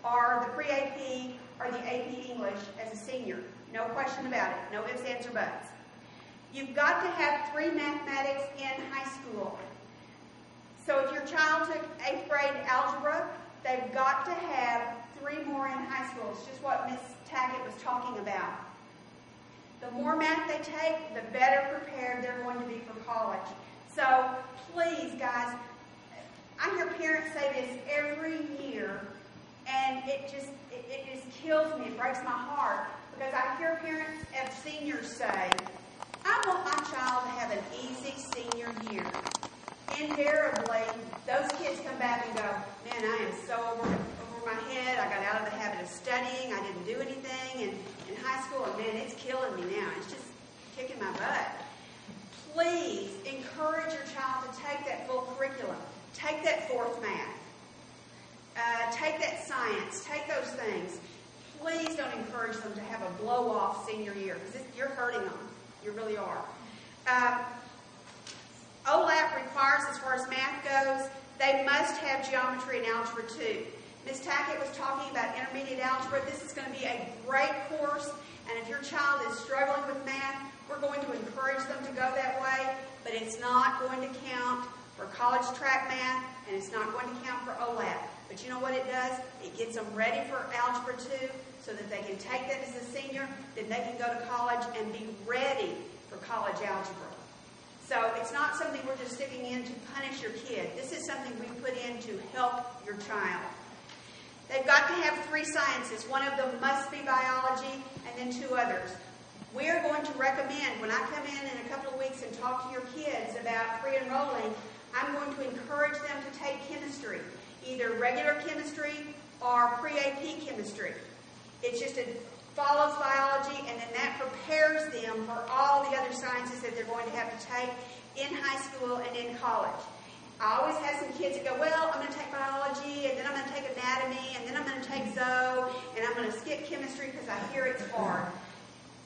or the pre-AP or the AP English as a senior. No question about it. No ifs, ands, or buts. You've got to have 3 mathematics in high school. So if your child took 8th grade algebra, they've got to have 3 more in high school. It's just what Ms. Tackett was talking about. The more math they take, the better prepared they're going to be for college. So please, guys, I hear parents say this every year, and it just kills me. It breaks my heart because I hear parents of seniors say, I want my child to have an easy senior year. Invariably, those kids come back and go, man, I am so over my head. I got out of the habit of studying. I didn't do anything in high school, and man, it's killing me now. It's just kicking my butt. Please encourage your child to take that full curriculum. Take that 4th math. Take that science. Take those things. Please don't encourage them to have a blow-off senior year, because you're hurting them. You really are. OLAP requires, as far as math goes, they must have geometry and algebra 2. Ms. Tackett was talking about intermediate algebra. This is going to be a great course, and if your child is struggling with math, we're going to encourage them to go that way, but it's not going to count for college track math, and it's not going to count for OLAP. But you know what it does? It gets them ready for Algebra 2 so that they can take that as a senior, then they can go to college and be ready for college algebra. So it's not something we're just sticking in to punish your kid. This is something we put in to help your child. They've got to have 3 sciences. One of them must be biology, and then 2 others. We're going to recommend, when I come in a couple of weeks and talk to your kids about pre-enrolling, I'm going to encourage them to take chemistry, either regular chemistry or pre-AP chemistry. It follows biology, and then that prepares them for all the other sciences that they're going to have to take in high school and in college. I always have some kids that go, well, I'm going to take biology, and then I'm going to take anatomy, and then I'm going to take zoo, and I'm going to skip chemistry because I hear it's hard.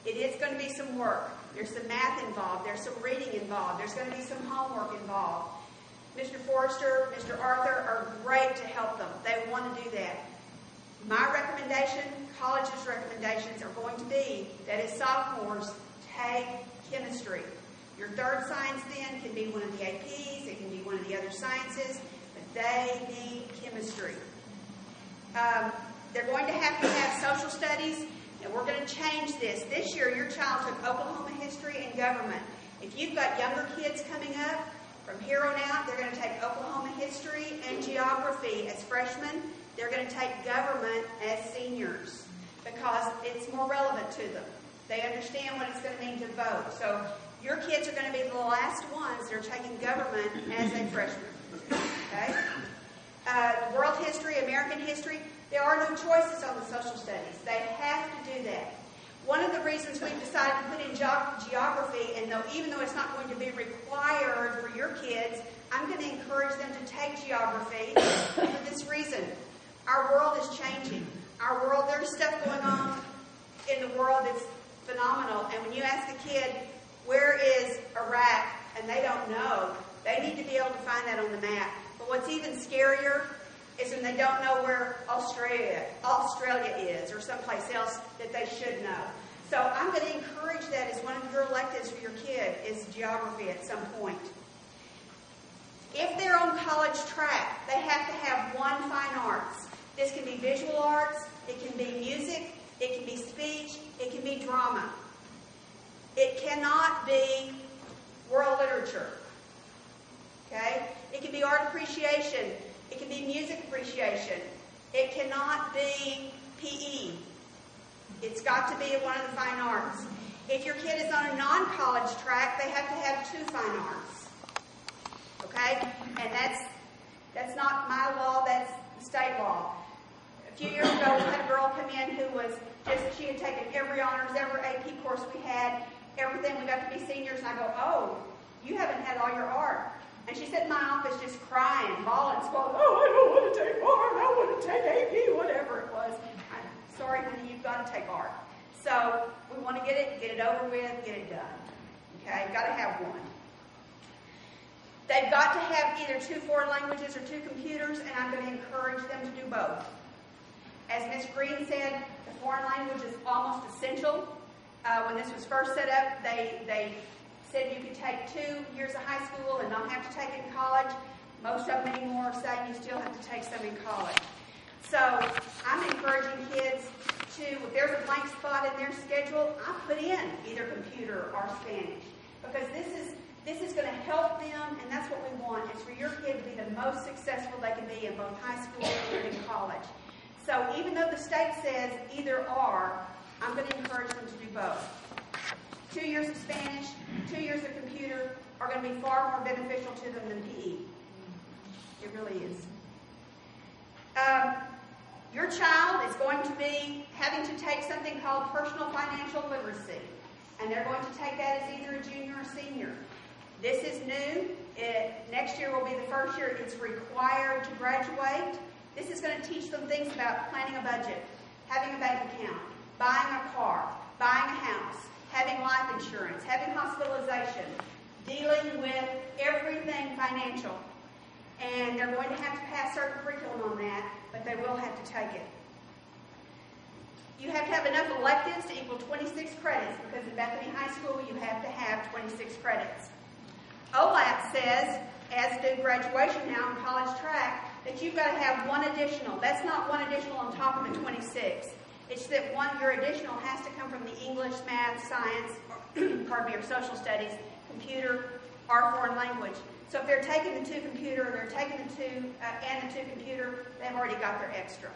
It is going to be some work. There's some math involved. There's some reading involved. There's going to be some homework involved. Mr. Forrester, Mr. Arthur are great to help them. They want to do that. My recommendation, college's recommendations are going to be that as sophomores, take chemistry. Your 3rd science then can be one of the APs, it can be one of the other sciences, but they need chemistry. They're going to have social studies, and we're going to change this. This year, your child took Oklahoma history and government. If you've got younger kids coming up, from here on out, they're going to take Oklahoma history and geography as freshmen. They're going to take government as seniors because it's more relevant to them. They understand what it's going to mean to vote. So your kids are going to be the last ones that are taking government as a freshman. Okay? World history, American history, there are no choices on the social studies. They have to do that. One of the reasons we've decided to put in geography, and even though it's not going to be required for your kids, I'm going to encourage them to take geography for this reason. Our world is changing. There's stuff going on in the world that's phenomenal. And when you ask a kid, where is Iraq, and they don't know, they need to be able to find that on the map. But what's even scarier is when they don't know where Australia is or someplace else that they should know. So I'm going to encourage that as one of your electives for your kid is geography at some point. If they're on college track, they have to have 1 fine arts. This can be visual arts, it can be music, it can be speech, it can be drama. It cannot be world literature. Okay? It can be art appreciation. It can be music appreciation. It cannot be PE. It's got to be one of the fine arts. If your kid is on a non-college track, they have to have 2 fine arts. Okay? And that's not my law, that's state law. A few years ago, we had a girl come in who she had taken every honors, every AP course we had, everything. We got to be seniors, and I go, oh, you haven't had all your art. And she sat in my office just crying, bawling, squalling, oh, I don't want to take art, I want to take AP, whatever it was. I'm sorry, honey, you've got to take art. So we want to get it over with, get it done. Okay, got to have 1. They've got to have either 2 foreign languages or 2 computers, and I'm going to encourage them to do both. As Ms. Green said, the foreign language is almost essential. When this was first set up, they said you could take 2 years of high school and not have to take it in college. Most of them anymore are saying you still have to take some in college. So I'm encouraging kids to, if there's a blank spot in their schedule, I put in either computer or Spanish. Because this is going to help them, and that's what we want, is for your kid to be the most successful they can be in both high school and in college. So even though the state says either or, I'm going to encourage them to do both. 2 years of Spanish, 2 years of computer are going to be far more beneficial to them than PE. It really is. Your child is going to be having to take something called personal financial literacy. And they're going to take that as either a junior or senior. This is new. Next year will be the first year it's required to graduate. This is going to teach them things about planning a budget, having a bank account, buying a car, buying a house, having life insurance, having hospitalization, dealing with everything financial. And they're going to have to pass certain curriculum on that, but they will have to take it. You have to have enough electives to equal 26 credits, because in Bethany High School you have to have 26 credits. OLAP says, as do graduation now in college track, that you've got to have 1 additional. That's not 1 additional on top of the 26. It's that your additional has to come from the English, math, science, or social studies, computer, or foreign language. So if they're taking the 2 computer, they're taking the 2 and the 2 computer, they've already got their extra.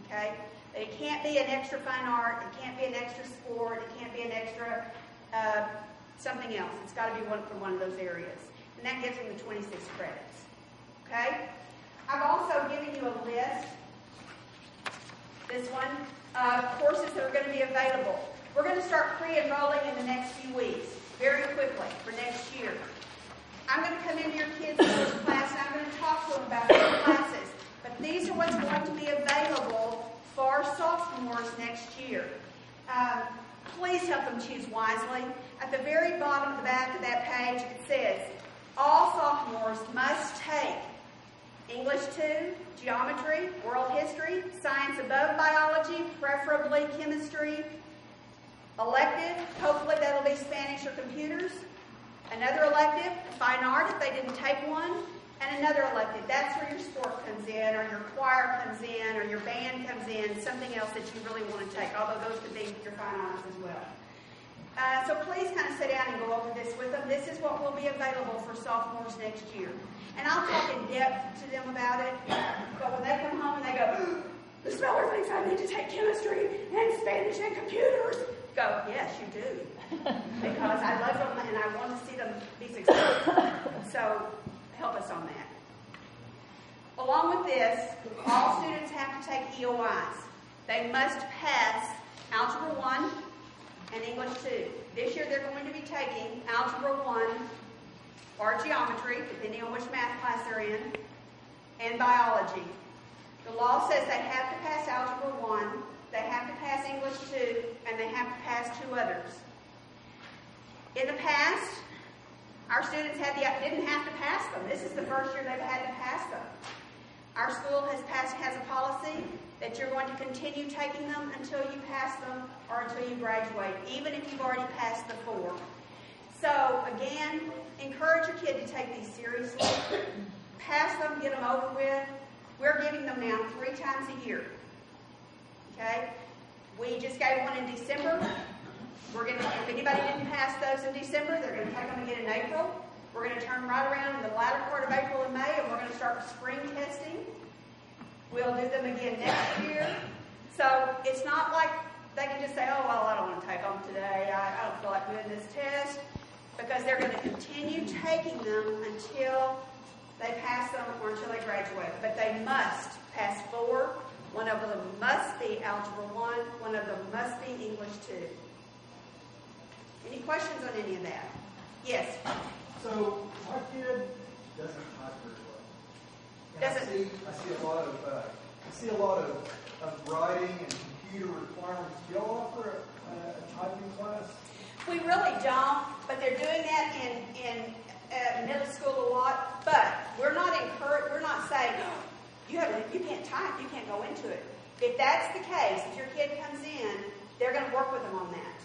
Okay? It can't be an extra fine art. It can't be an extra sport. It can't be an extra something else. It's got to be one from one of those areas. And that gives them the 26 credits. Okay? I've also given you a list, this one, of courses that are going to be available. We're going to start pre-enrolling in the next few weeks, very quickly, for next year. I'm going to come into your kids' English class and I'm going to talk to them about their classes. But these are what's going to be available for sophomores next year. Please help them choose wisely. At the very bottom of the back of that page, it says, all sophomores must take English 2, geometry, world history, science above biology, preferably chemistry, elective, hopefully that'll be Spanish or computers, another elective, fine art if they didn't take one, and another elective. That's where your sport comes in, or your choir comes in, or your band comes in, something else that you really want to take, although those could be your fine arts as well. So please kind of sit down and go over this with them. This is what will be available for sophomores next year. And I'll talk in depth to them about it, but when they come home and they go, the speller thinks I need to take chemistry and Spanish and computers, go, yes, you do. Because I love them and I want to see them be successful. So help us on that. Along with this, all students have to take EOIs. They must pass Algebra 1 and English 2. This year they're going to be taking Algebra 1 or geometry, depending on which math class they're in, and biology. The law says they have to pass Algebra 1, they have to pass English 2, and they have to pass 2 others. In the past, our students didn't have to pass them. This is the first year they've had to pass them. Our school has a policy that you're going to continue taking them until you pass them or until you graduate, even if you've already passed the 4. So, again, encourage your kid to take these seriously. Pass them, get them over with. We're giving them now 3 times a year. Okay? We just gave one in December. If anybody didn't pass those in December, they're going to take them again in April. We're going to turn right around in the latter part of April and May, and we're going to start spring testing. We'll do them again next year. So it's not like they can just say, oh, well, I don't want to take them today. I don't feel like doing this test. Because they're going to continue taking them until they pass them or until they graduate. But they must pass 4. One of them must be Algebra 1. One of them must be English 2. Any questions on any of that? Yes? So my kid doesn't type very well. And I see a lot of writing and computer requirements. Do y'all offer a typing class? We really don't, but they're doing that in middle school a lot. But we're not saying, oh, you can't type, you can't go into it. If that's the case, if your kid comes in, they're going to work with them on that.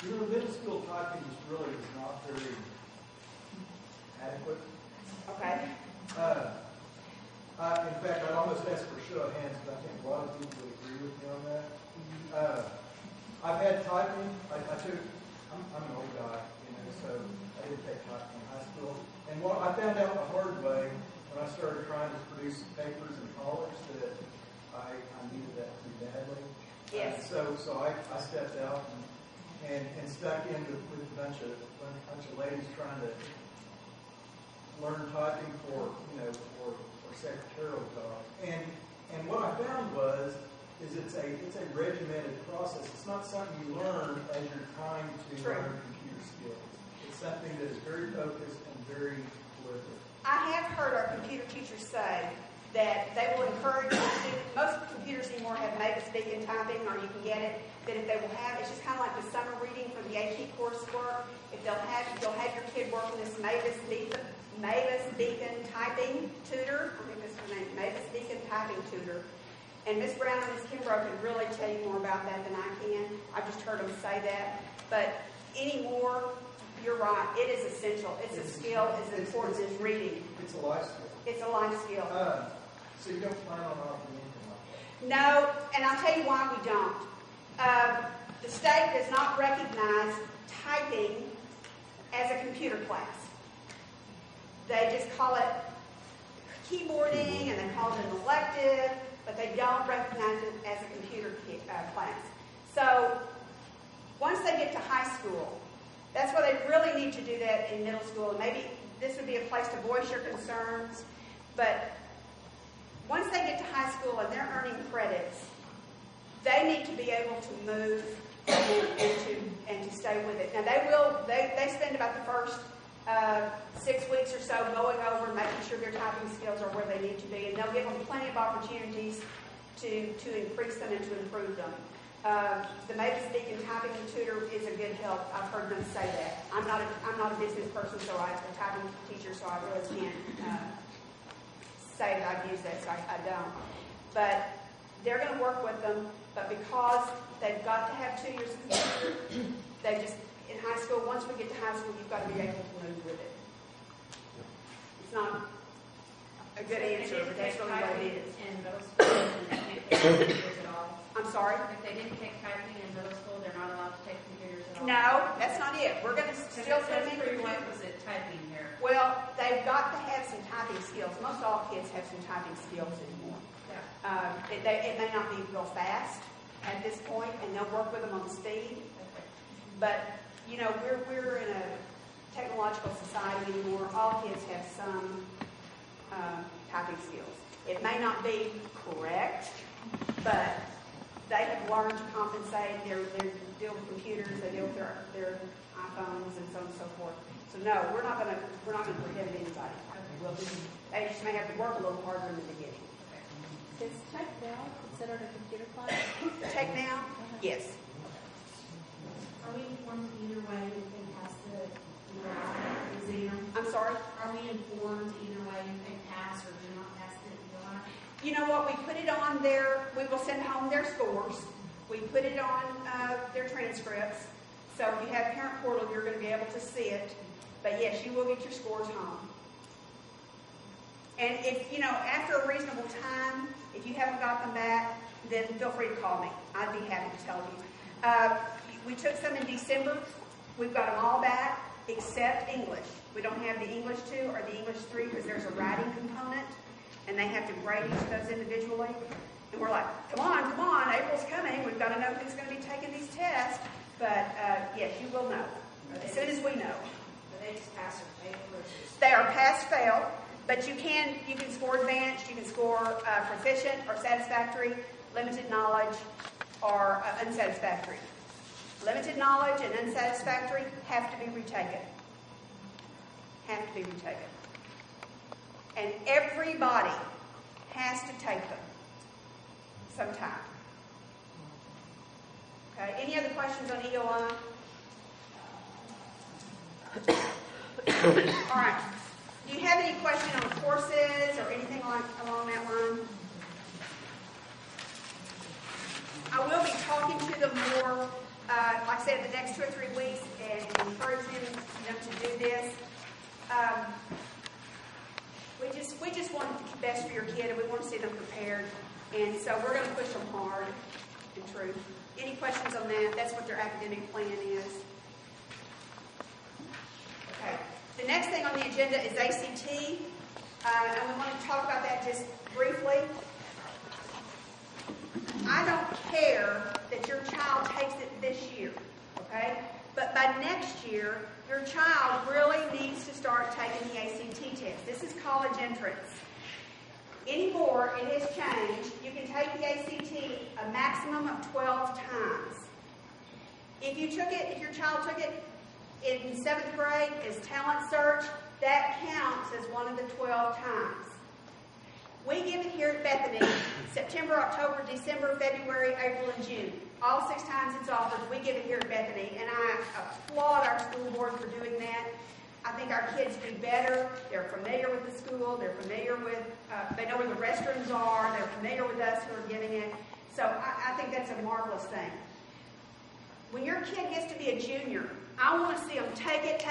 You know, middle school typing is not very adequate. Okay. In fact, I'd almost ask for a show of hands, but I think a lot of people would agree with me on that. I've had typing. I'm an old guy, so I didn't take typing in high school. And what I found out the hard way when I started trying to produce papers in college that I needed that pretty badly. Yes. So I stepped out and stuck in with a bunch of ladies trying to learn typing for secretarial jobs. And what I found is it's a regimented process. It's not something you learn as you're trying to learn computer skills. It's something that is very focused and very deliberate. I have heard our computer teachers say that they will encourage the students. Most computers anymore have Mavis Beacon typing, or you can get it. That if they will have, it's just kind of like the summer reading for the AP coursework. If you'll have your kid work on this Mavis Beacon typing tutor. I think that's her name, Mavis Beacon typing tutor. And Miss Brown and Miss Kimbrough can really tell you more about that than I can. I've just heard them say that. But anymore, you're right. It is essential. It's a skill. It's important as reading. It's a life skill. It's a life skill. So you don't plan on offering anything like that? No, and I'll tell you why we don't. The state does not recognize typing as a computer class. They just call it keyboarding and they call it an elective, but they don't recognize it as a computer class. So once they get to high school, that's why they really need to do that in middle school. And maybe this would be a place to voice your concerns, but once they get to high school and they're earning credits, they need to be able to move and to stay with it. Now they spend about the first 6 weeks or so going over and making sure their typing skills are where they need to be, and they'll give them plenty of opportunities to increase them and to improve them. The Maybe Speaking Typing Tutor is a good help. I've heard them say that. I'm not a business person, so I'm a typing teacher, so I really can't say that I've used that, so I don't. But they're going to work with them, but because they've got to have 2 years of computer, they just, in high school, once we get to high school, you've got to be able to move with it. It's not a good answer, but that's really what it is. In middle school, and they can't take computers at all. I'm sorry? If they didn't take typing in middle school, they're not allowed to take computers at all. No, that's not it. We're going to still put them in prerequisite typing here. Well, they've got to have some typing skills. Most all kids have some typing skills anymore. Yeah. It may not be real fast at this point, and they'll work with them on speed. But, you know, we're in a technological society anymore. All kids have some typing skills. It may not be correct, but they have learned to compensate. They deal with computers, they deal with their iPhones and so on and so forth. So no, we're not going to prohibit anybody. They just may have to work a little harder in the beginning. Is Tech Now considered a computer class? Tech Now? Yes. Are we informed either way you can pass the exam? I'm sorry? Are we informed either way you can pass or do not pass the exam? You know what? We put it on their, we will send home their scores. We put it on their transcripts. So if you have Parent Portal, you're going to be able to see it. But yes, you will get your scores home. And if, you know, after a reasonable time, if you haven't got them back, then feel free to call me. I'd be happy to tell you. We took some in December. We've got them all back except English. We don't have the English 2 or the English 3 because there's a writing component, and they have to grade each of those individually. And we're like, come on, April's coming. We've got to know who's going to be taking these tests. But yes, you will know as soon as we know. They just pass or fail? They are pass-fail, but you can score advanced, you can score proficient or satisfactory, limited knowledge, or unsatisfactory. Limited knowledge and unsatisfactory have to be retaken. Have to be retaken. And everybody has to take them sometime. Okay, any other questions on EOI? All right. Do you have any question on courses or anything along that line? I will be talking to them more, like I said, the next 2 or 3 weeks and encouraging them to do this. We just want the best for your kid, and we want to see them prepared. And so we're going to push them hard and true. Any questions on that? That's what their academic plan is. Okay. The next thing on the agenda is ACT, and we want to talk about that just briefly. I don't care that your child takes it this year, okay? But by next year, your child really needs to start taking the ACT test. This is college entrance. Anymore, it has changed. You can take the ACT a maximum of 12 times. If your child took it in 7th grade as talent search, that counts as one of the 12 times. We give it here at Bethany September, October, December, February, April, and June. All 6 times it's offered, we give it here at Bethany, and I applaud our school board for doing that. I think our kids do better. They're familiar with the school. They're familiar with, they know where the restrooms are. They're familiar with us who are giving it. So I think that's a marvelous thing. When your kid gets to be a junior, I want to see them take it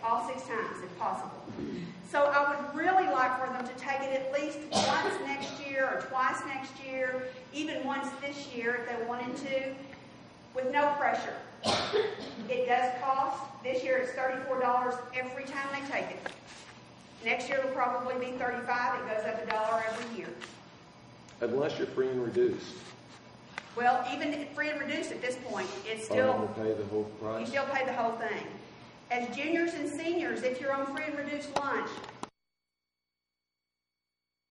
all 6 times if possible. So I would really like for them to take it at least once next year or twice next year, even once this year if they wanted to, with no pressure. It does cost. This year it's $34 every time they take it. Next year it'll probably be $35. It goes up $1 every year. Unless you're free and reduced. Well, even free and reduced at this point, it's I'm still, going to pay the whole price. you still pay the whole thing. As juniors and seniors, if you're on free and reduced lunch,